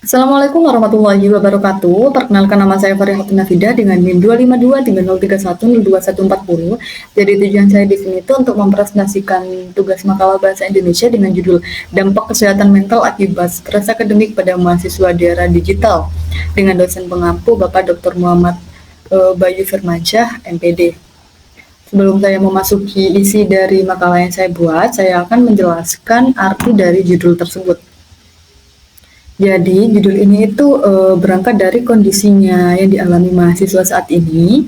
Assalamualaikum warahmatullahi wabarakatuh. Perkenalkan, nama saya Farihah Nafida dengan NIM 2523031024140. Jadi tujuan saya di sini itu untuk mempresentasikan tugas makalah bahasa Indonesia dengan judul Dampak Kesehatan Mental Akibat Stres Akademik pada Mahasiswa di Era Digital dengan dosen pengampu Bapak Dr. Muhammad Bayu Firmansyah, MPD. Sebelum saya memasuki isi dari makalah yang saya buat, saya akan menjelaskan arti dari judul tersebut. Jadi judul ini itu berangkat dari kondisinya yang dialami mahasiswa saat ini.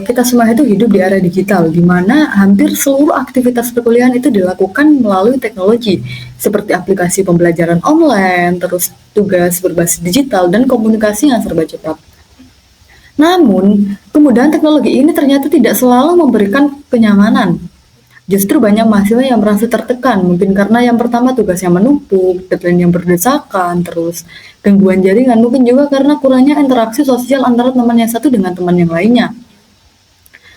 Kita semua itu hidup di era digital, di mana hampir seluruh aktivitas perkuliahan itu dilakukan melalui teknologi, seperti aplikasi pembelajaran online, terus tugas berbasis digital, dan komunikasi yang serba cepat. Namun, kemudahan teknologi ini ternyata tidak selalu memberikan kenyamanan. Justru banyak mahasiswa yang merasa tertekan, mungkin karena yang pertama tugasnya menumpuk, deadline yang berdesakan, terus gangguan jaringan, mungkin juga karena kurangnya interaksi sosial antara teman yang satu dengan teman yang lainnya.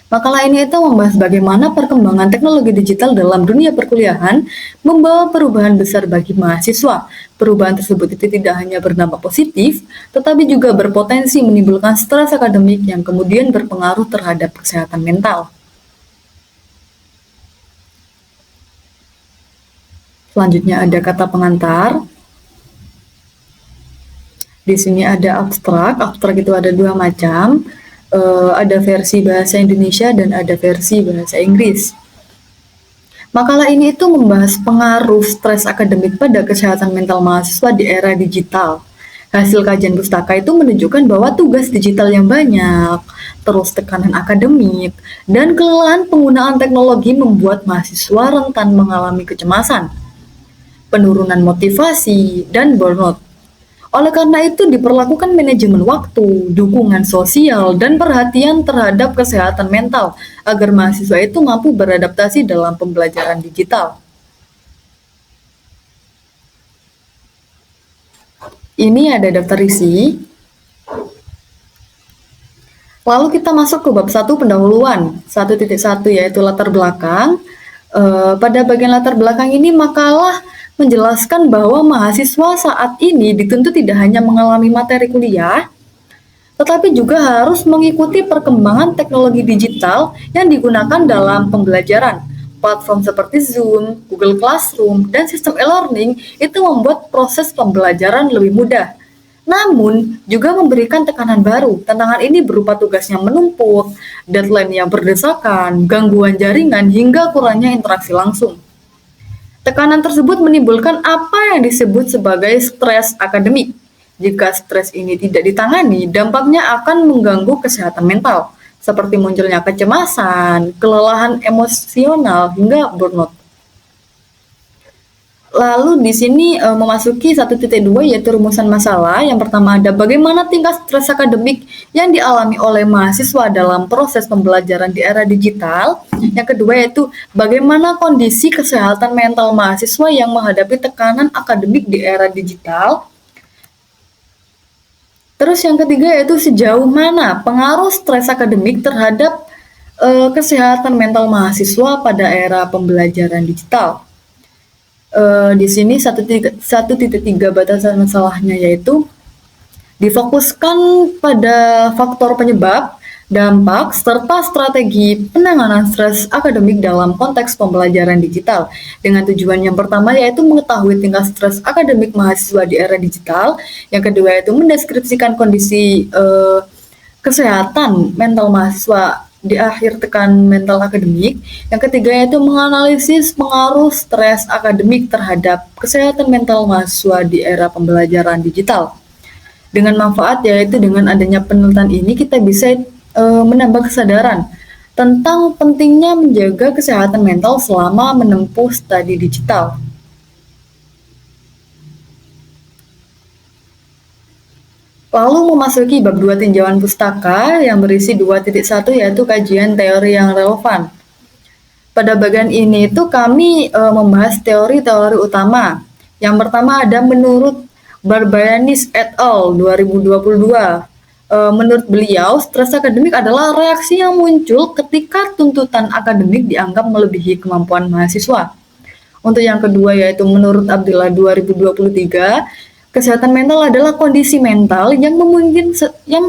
Makalah ini itu membahas bagaimana perkembangan teknologi digital dalam dunia perkuliahan membawa perubahan besar bagi mahasiswa. Perubahan tersebut itu tidak hanya berdampak positif, tetapi juga berpotensi menimbulkan stres akademik yang kemudian berpengaruh terhadap kesehatan mental. Selanjutnya ada kata pengantar. Di sini ada abstrak. Abstrak itu ada dua macam. Ada versi bahasa Indonesia dan ada versi bahasa Inggris. Makalah ini itu membahas pengaruh stres akademik pada kesehatan mental mahasiswa di era digital. Hasil kajian pustaka itu menunjukkan bahwa tugas digital yang banyak, terus tekanan akademik, dan kelelahan penggunaan teknologi membuat mahasiswa rentan mengalami kecemasan, penurunan motivasi, dan burnout. Oleh karena itu diperlakukan manajemen waktu, dukungan sosial, dan perhatian terhadap kesehatan mental agar mahasiswa itu mampu beradaptasi dalam pembelajaran digital. Ini ada daftar isi. Lalu kita masuk ke bab 1 pendahuluan, 1.1 yaitu latar belakang. Pada bagian latar belakang ini makalah menjelaskan bahwa mahasiswa saat ini dituntut tidak hanya mengalami materi kuliah, tetapi juga harus mengikuti perkembangan teknologi digital yang digunakan dalam pembelajaran. Platform seperti Zoom, Google Classroom, dan sistem e-learning itu membuat proses pembelajaran lebih mudah. Namun, juga memberikan tekanan baru. Tantangan ini berupa tugas yang menumpuk, deadline yang berdesakan, gangguan jaringan, hingga kurangnya interaksi langsung. Tekanan tersebut menimbulkan apa yang disebut sebagai stres akademik. Jika stres ini tidak ditangani, dampaknya akan mengganggu kesehatan mental, seperti munculnya kecemasan, kelelahan emosional, hingga burnout. Lalu di sini memasuki 1.2 yaitu rumusan masalah. Yang pertama ada bagaimana tingkat stres akademik yang dialami oleh mahasiswa dalam proses pembelajaran di era digital. Yang kedua yaitu bagaimana kondisi kesehatan mental mahasiswa yang menghadapi tekanan akademik di era digital. Terus yang ketiga yaitu sejauh mana pengaruh stres akademik terhadap kesehatan mental mahasiswa pada era pembelajaran digital. Di sini 1.3 batasan masalahnya yaitu difokuskan pada faktor penyebab, dampak, serta strategi penanganan stres akademik dalam konteks pembelajaran digital. Dengan tujuan yang pertama yaitu mengetahui tingkat stres akademik mahasiswa di era digital. Yang kedua yaitu mendeskripsikan kondisi kesehatan mental mahasiswa di akhir tekan mental akademik. Yang ketiga yaitu menganalisis pengaruh stres akademik terhadap kesehatan mental mahasiswa di era pembelajaran digital. Dengan manfaat yaitu dengan adanya penelitian ini kita bisa menambah kesadaran tentang pentingnya menjaga kesehatan mental selama menempuh studi digital. Lalu memasuki bab 2 tinjauan pustaka yang berisi 2.1 yaitu kajian teori yang relevan. Pada bagian ini itu kami membahas teori-teori utama. Yang pertama ada menurut Barbayanis et al. 2022. Menurut beliau, stres akademik adalah reaksi yang muncul ketika tuntutan akademik dianggap melebihi kemampuan mahasiswa. Untuk yang kedua yaitu menurut Abdillah 2023, Kesehatan mental adalah kondisi mental yang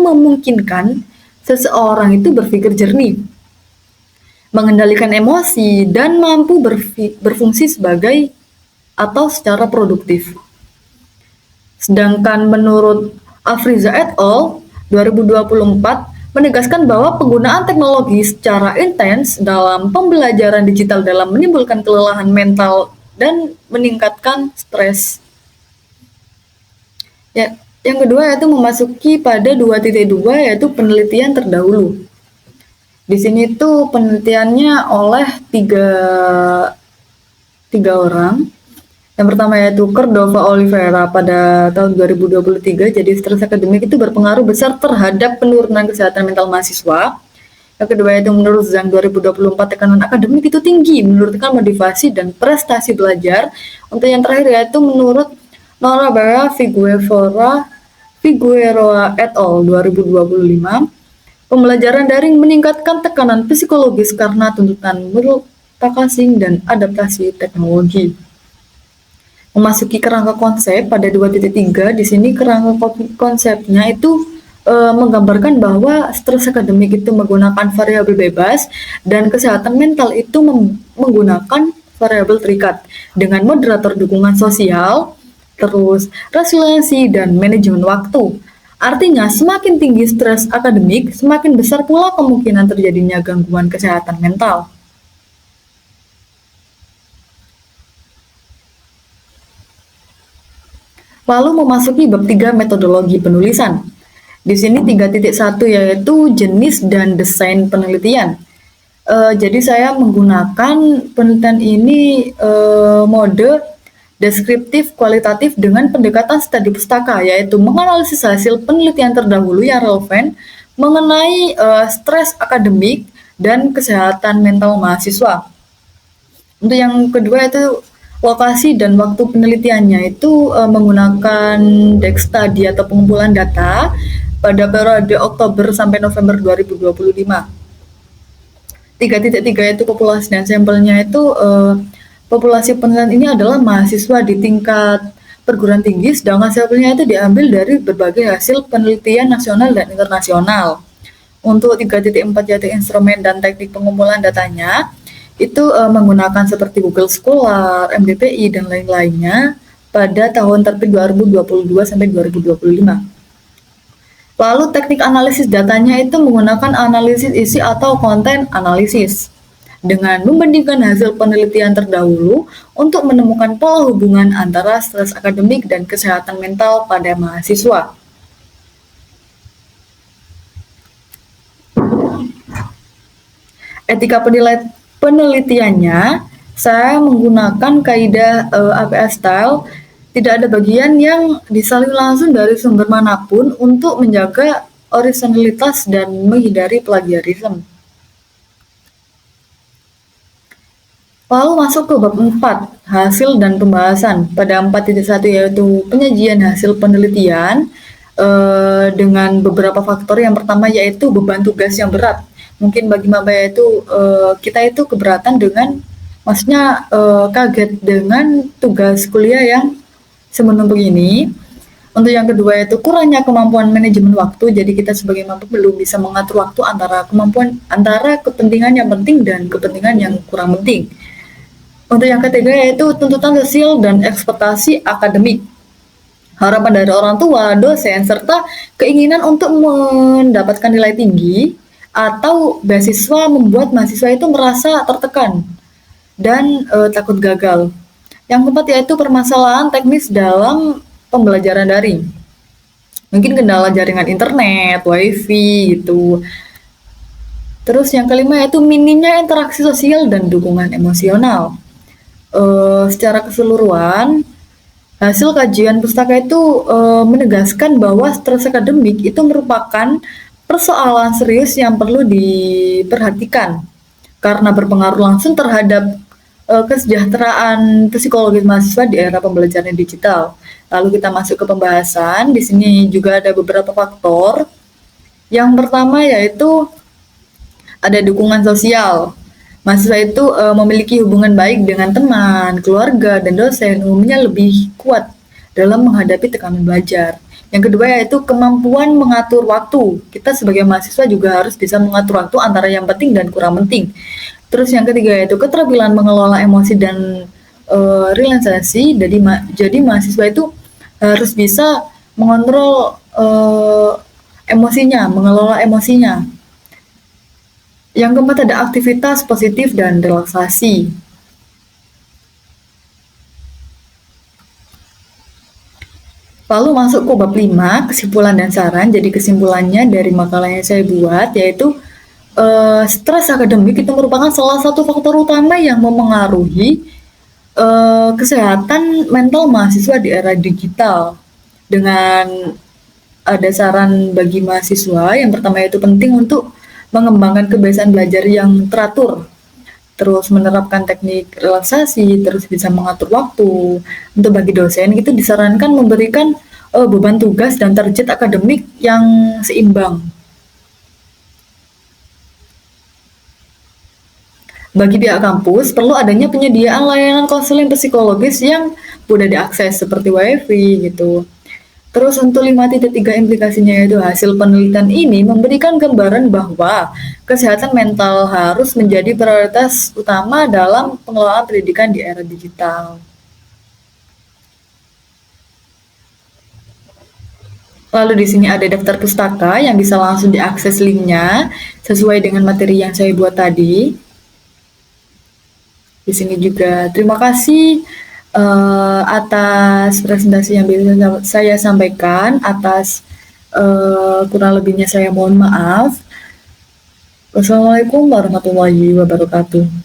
memungkinkan seseorang itu berpikir jernih, mengendalikan emosi, dan mampu berfungsi sebagai atau secara produktif. Sedangkan menurut Afriza et al. 2024 menegaskan bahwa penggunaan teknologi secara intens dalam pembelajaran digital dalam menimbulkan kelelahan mental dan meningkatkan stres. Ya, yang kedua yaitu memasuki pada 2.2 yaitu penelitian terdahulu. Di sini tuh penelitiannya oleh tiga orang. Yang pertama yaitu Cordova Oliveira pada tahun 2023. Jadi stres akademik itu berpengaruh besar terhadap penurunan kesehatan mental mahasiswa. Yang kedua yaitu menurut Zhang 2024 tekanan akademik itu tinggi menurunkan motivasi dan prestasi belajar. Untuk yang terakhir yaitu menurut Nora Barra Figueroa et al. 2025, pembelajaran daring meningkatkan tekanan psikologis karena tuntutan multitasking dan adaptasi teknologi. Memasuki kerangka konsep pada 2.3, di sini kerangka konsepnya itu menggambarkan bahwa stres akademik itu menggunakan variabel bebas dan kesehatan mental itu menggunakan variabel terikat dengan moderator dukungan sosial, terus resiliensi dan manajemen waktu. Artinya, semakin tinggi stres akademik, semakin besar pula kemungkinan terjadinya gangguan kesehatan mental. Lalu memasuki bab 3 metodologi penulisan. Di sini 3.1 yaitu jenis dan desain penelitian. Jadi saya menggunakan penelitian ini mode deskriptif kualitatif dengan pendekatan studi pustaka, yaitu menganalisis hasil penelitian terdahulu yang relevan mengenai stres akademik dan kesehatan mental mahasiswa. Untuk yang kedua itu lokasi dan waktu penelitiannya itu menggunakan desk study atau pengumpulan data pada periode Oktober sampai November 2025. 3.3 itu populasi dan sampelnya itu populasi penelitian ini adalah mahasiswa di tingkat perguruan tinggi, sedangkan sampelnya itu diambil dari berbagai hasil penelitian nasional dan internasional. Untuk 3.4 yaitu instrumen dan teknik pengumpulan datanya, itu menggunakan seperti Google Scholar, MDPI, dan lain-lainnya pada tahun terbit 2022 sampai 2025. Lalu teknik analisis datanya itu menggunakan analisis isi atau konten analisis dengan membandingkan hasil penelitian terdahulu untuk menemukan pola hubungan antara stres akademik dan kesehatan mental pada mahasiswa. Etika penelitiannya, saya menggunakan kaidah APS style. Tidak ada bagian yang disalin langsung dari sumber manapun untuk menjaga originalitas dan menghindari plagiarisme. Lalu masuk ke bab 4, hasil dan pembahasan. Pada 4.1 yaitu penyajian hasil penelitian dengan beberapa faktor. Yang pertama yaitu beban tugas yang berat. Mungkin bagi maba itu kita itu keberatan dengan, maksudnya kaget dengan tugas kuliah yang semenumpuk ini. Untuk yang kedua yaitu kurangnya kemampuan manajemen waktu. Jadi kita sebagai maba belum bisa mengatur waktu antara kepentingan yang penting dan kepentingan yang kurang penting. Untuk yang ketiga yaitu tuntutan sosial dan ekspektasi akademik. Harapan dari orang tua, dosen, serta keinginan untuk mendapatkan nilai tinggi atau beasiswa membuat mahasiswa itu merasa tertekan dan takut gagal. Yang keempat yaitu permasalahan teknis dalam pembelajaran daring. Mungkin kendala jaringan internet, wifi gitu. Terus yang kelima yaitu minimnya interaksi sosial dan dukungan emosional. Secara keseluruhan, hasil kajian pustaka itu menegaskan bahwa stres akademik itu merupakan persoalan serius yang perlu diperhatikan karena berpengaruh langsung terhadap kesejahteraan psikologis mahasiswa di era pembelajaran digital. Lalu kita masuk ke pembahasan. Di sini juga ada beberapa faktor. Yang pertama yaitu ada dukungan sosial. Mahasiswa itu memiliki hubungan baik dengan teman, keluarga, dan dosen umumnya lebih kuat dalam menghadapi tekanan belajar. Yang kedua yaitu kemampuan mengatur waktu. Kita sebagai mahasiswa juga harus bisa mengatur waktu antara yang penting dan kurang penting. Terus yang ketiga yaitu keterampilan mengelola emosi dan relaksasi. Jadi mahasiswa itu harus bisa mengontrol emosinya, mengelola emosinya. Yang keempat ada aktivitas positif dan relaksasi. Lalu masuk ke bab 5, kesimpulan dan saran. Jadi kesimpulannya dari makalah yang saya buat yaitu stres akademik itu merupakan salah satu faktor utama yang memengaruhi kesehatan mental mahasiswa di era digital. Dengan ada saran bagi mahasiswa, yang pertama itu penting untuk mengembangkan kebiasaan belajar yang teratur, terus menerapkan teknik relaksasi, terus bisa mengatur waktu. Untuk bagi dosen itu disarankan memberikan beban tugas dan target akademik yang seimbang. Bagi pihak kampus, perlu adanya penyediaan layanan konseling psikologis yang mudah diakses seperti WiFi gitu. Terus untuk 5.3 implikasinya yaitu hasil penelitian ini memberikan gambaran bahwa kesehatan mental harus menjadi prioritas utama dalam pengelolaan pendidikan di era digital. Lalu di sini ada daftar pustaka yang bisa langsung diakses linknya sesuai dengan materi yang saya buat tadi. Di sini juga terima kasih atas presentasi yang bisa saya sampaikan. Atas kurang lebihnya saya mohon maaf. Wassalamualaikum warahmatullahi wabarakatuh.